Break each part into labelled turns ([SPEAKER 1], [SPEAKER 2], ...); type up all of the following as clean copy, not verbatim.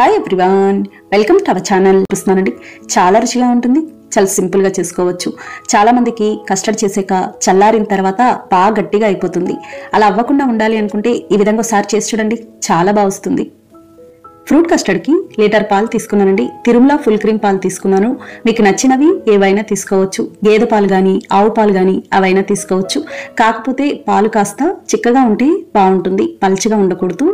[SPEAKER 1] Hi everyone, welcome to our channel. చూస్తున్నానండి, చాలా రుచిగా ఉంటుంది, చాలా సింపుల్ గా చేసుకోవచ్చు. చాలా మందికి కస్టర్డ్ చేసాక చల్లారిన తర్వాత బాగా గట్టిగా అయిపోతుంది. అలా అవ్వకుండా ఉండాలి అనుకుంటే ఈ విధంగా ఒకసారి చేసి చూడండి, చాలా బాగా వస్తుంది. ఫ్రూట్ కస్టర్డ్ కి లీటర్ పాలు తీసుకున్నానండి. తిరుమల ఫుల్ క్రీమ్ పాలు తీసుకున్నాను. మీకు నచ్చినవి ఏవైనా తీసుకోవచ్చు. గేదె పాలు గాని ఆవు పాలు గాని అవైనా తీసుకోవచ్చు. కాకపోతే పాలు కాస్త చిక్కగా ఉంటే బాగుంటుంది, పల్చగా ఉండకూడదు.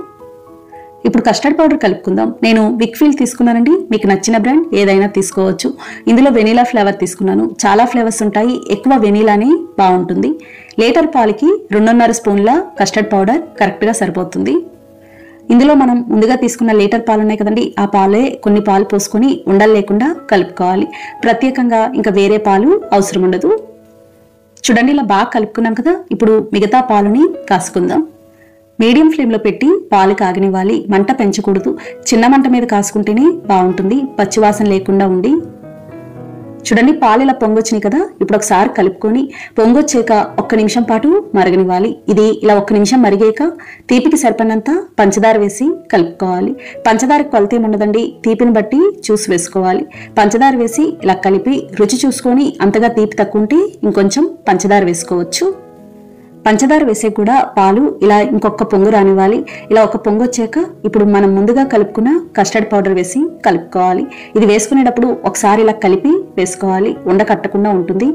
[SPEAKER 1] ఇప్పుడు కస్టర్డ్ పౌడర్ కలుపుకుందాం. నేను విక్ఫీల్డ్ తీసుకున్నానండి. మీకు నచ్చిన బ్రాండ్ ఏదైనా తీసుకోవచ్చు. ఇందులో వెనీలా ఫ్లేవర్ తీసుకున్నాను. చాలా ఫ్లేవర్స్ ఉంటాయి, ఎక్కువ వెనీలానే బాగుంటుంది. లీటర్ పాలకి 2.5 స్పూన్ల కస్టర్డ్ పౌడర్ కరెక్ట్గా సరిపోతుంది. ఇందులో మనం ముందుగా తీసుకున్న లీటర్ పాలు ఉన్నాయి కదండి, ఆ పాలే కొన్ని పాలు పోసుకొని ఉండలు లేకుండా కలుపుకోవాలి. ప్రత్యేకంగా ఇంకా వేరే పాలు అవసరం ఉండదు. చూడండి, ఇలా బాగా కలుపుకున్నాం కదా. ఇప్పుడు మిగతా పాలుని కాసుకుందాం. మీడియం ఫ్లేమ్లో పెట్టి పాలు కాగనివ్వాలి. మంట పెంచకూడదు, చిన్న మంట మీద కాసుకుంటేనే బాగుంటుంది, పచ్చివాసన లేకుండా ఉండి. చూడండి, పాలు ఇలా పొంగొచ్చినాయి కదా. ఇప్పుడు ఒకసారి కలుపుకొని పొంగొచ్చాక 1 నిమిషం పాటు మరగనివ్వాలి. ఇది ఇలా 1 నిమిషం మరిగాక తీపికి సరిపడినంత పంచదార వేసి కలుపుకోవాలి. పంచదార కొలత ఏముండదండి, తీపిని బట్టి చూసి వేసుకోవాలి. పంచదార వేసి ఇలా కలిపి రుచి చూసుకొని అంతగా తీపి తక్కువ ఉంటే ఇంకొంచెం పంచదార వేసుకోవచ్చు. పంచదార వేసే కూడా పాలు ఇలా ఇంకొక పొంగు రానివ్వాలి. ఇలా ఒక పొంగు వచ్చాక ఇప్పుడు మనం ముందుగా కలుపుకున్న కస్టర్డ్ పౌడర్ వేసి కలుపుకోవాలి. ఇది వేసుకునేటప్పుడు ఒకసారి ఇలా కలిపి వేసుకోవాలి, ఉండకట్టకుండా ఉంటుంది.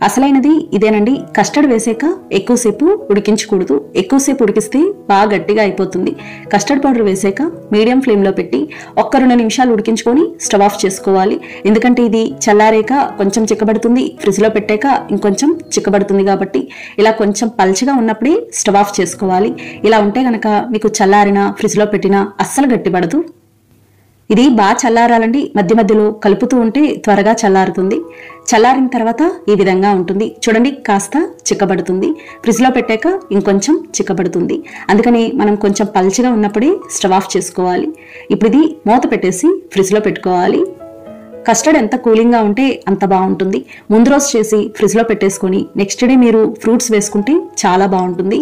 [SPEAKER 1] అసలైనది ఇదేనండి. కస్టర్డ్ వేసాక ఎక్కువసేపు ఉడికించకూడదు. ఎక్కువసేపు ఉడికిస్తే బాగా గట్టిగా అయిపోతుంది. కస్టర్డ్ పౌడర్ వేసాక మీడియం ఫ్లేమ్లో పెట్టి 1-2 నిమిషాలు ఉడికించుకొని స్టవ్ ఆఫ్ చేసుకోవాలి. ఎందుకంటే ఇది చల్లారేక కొంచెం చిక్కబడుతుంది, ఫ్రిడ్జ్లో పెట్టాక ఇంకొంచెం చిక్కబడుతుంది. కాబట్టి ఇలా కొంచెం పల్చగా ఉన్నప్పుడే స్టవ్ ఆఫ్ చేసుకోవాలి. ఇలా ఉంటే గనక మీకు చల్లారిన ఫ్రిడ్జ్లో పెట్టినా అస్సలు గట్టిపడదు. ఇది బాగా చల్లారాలండి. మధ్య మధ్యలో కలుపుతూ ఉంటే త్వరగా చల్లారుతుంది. చల్లారిన తర్వాత ఈ విధంగా ఉంటుంది. చూడండి, కాస్త చిక్కబడుతుంది. ఫ్రిడ్జ్లో పెట్టాక ఇంకొంచెం చిక్కబడుతుంది. అందుకని మనం కొంచెం పల్చగా ఉన్నప్పుడే స్టవ్ ఆఫ్ చేసుకోవాలి. ఇప్పుడు ఇది మూత పెట్టేసి ఫ్రిడ్జ్లో పెట్టుకోవాలి. కస్టర్డ్ ఎంత కూలింగ్గా ఉంటే అంత బాగుంటుంది. ముందు రోజు చేసి ఫ్రిడ్జ్లో పెట్టేసుకొని నెక్స్ట్ డే మీరు ఫ్రూట్స్ వేసుకుంటే చాలా బాగుంటుంది.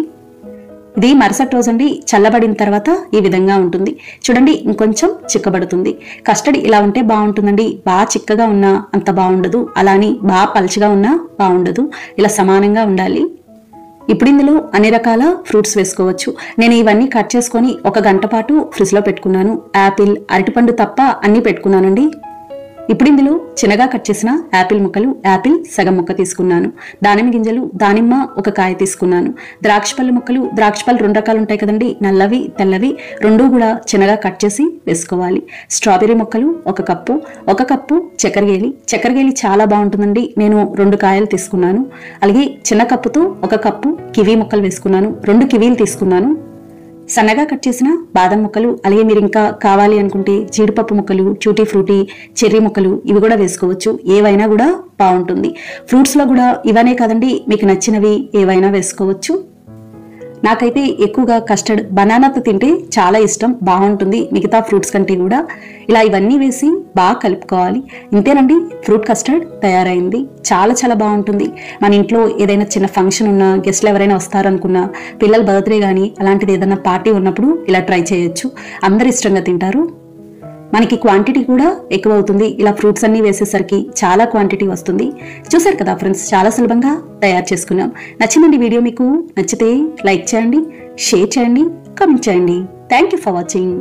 [SPEAKER 1] ఇది మరుసటి రోజండి చల్లబడిన తర్వాత ఈ విధంగా ఉంటుంది. చూడండి, ఇంకొంచెం చిక్కబడుతుంది. కస్టర్డ్ ఇలా ఉంటే బాగుంటుందండి. బాగా చిక్కగా ఉన్నా అంత బాగుండదు, అలాని బాగా పల్చగా ఉన్నా బాగుండదు. ఇలా సమానంగా ఉండాలి. ఇప్పుడు ఇందులో అన్ని రకాల ఫ్రూట్స్ వేసుకోవచ్చు. నేను ఇవన్నీ కట్ చేసుకొని 1 గంట పాటు ఫ్రిడ్జ్లో పెట్టుకున్నాను. యాపిల్, అరటిపండు తప్ప అన్ని పెట్టుకున్నానండి. ఇప్పుడు ఇందులో చిన్నగా కట్ చేసిన యాపిల్ ముక్కలు, యాపిల్ సగం ముక్క తీసుకున్నాను. దానిమ్మ గింజలు, దానిమ్మ 1 కాయ తీసుకున్నాను. ద్రాక్ష పళ్ళు ముక్కలు, ద్రాక్ష పళ్ళు 2 రకాలు ఉంటాయి కదండి, నల్లవి తెల్లవి, 2 కూడా చిన్నగా కట్ చేసి వేసుకోవాలి. స్ట్రాబెర్రీ ముక్కలు 1 కప్పు, 1 కప్పు చక్కెరగేలి చాలా బాగుంటుందండి. నేను 2 కాయలు తీసుకున్నాను. అలాగే చిన్న కప్పుతో 1 కప్పు కివీ ముక్కలు వేసుకున్నాను. 2 కివీలు తీసుకున్నాను. సన్నగా కట్ చేసిన బాదం ముక్కలు, అలాగే మీరు ఇంకా కావాలి అనుకుంటే జీడిపప్పు ముక్కలు, ట్యూటీ ఫ్రూటీ, చెర్రీ ముక్కలు ఇవి కూడా వేసుకోవచ్చు. ఏవైనా కూడా బాగుంటుంది. ఫ్రూట్స్లో కూడా ఇవనే కాదండి, మీకు నచ్చినవి ఏవైనా వేసుకోవచ్చు. నాకైతే ఎక్కువగా కస్టర్డ్ బనానాతో తింటే చాలా ఇష్టం, బాగుంటుంది మిగతా ఫ్రూట్స్ కంటే కూడా. ఇలా ఇవన్నీ వేసి బాగా కలుపుకోవాలి. ఇంతేనండి, ఫ్రూట్ కస్టర్డ్ తయారైంది. చాలా చాలా బాగుంటుంది. మన ఇంట్లో ఏదైనా చిన్న ఫంక్షన్ ఉన్నా, గెస్ట్లు ఎవరైనా వస్తారనుకున్నా, పిల్లల బర్త్డే కానీ అలాంటిది ఏదైనా పార్టీ ఉన్నప్పుడు ఇలా ట్రై చేయొచ్చు. అందరు ఇష్టంగా తింటారు. మనకి క్వాంటిటీ కూడా ఎక్కువ అవుతుంది. ఇలా ఫ్రూట్స్ అన్ని వేసేసరికి చాలా క్వాంటిటీ వస్తుంది. చూసారు కదా ఫ్రెండ్స్, చాలా సులభంగా తయారు చేసుకున్నాం. నచ్చిందండి వీడియో? మీకు నచ్చితే లైక్ చేయండి, షేర్ చేయండి, కామెంట్ చేయండి. Thank you for watching.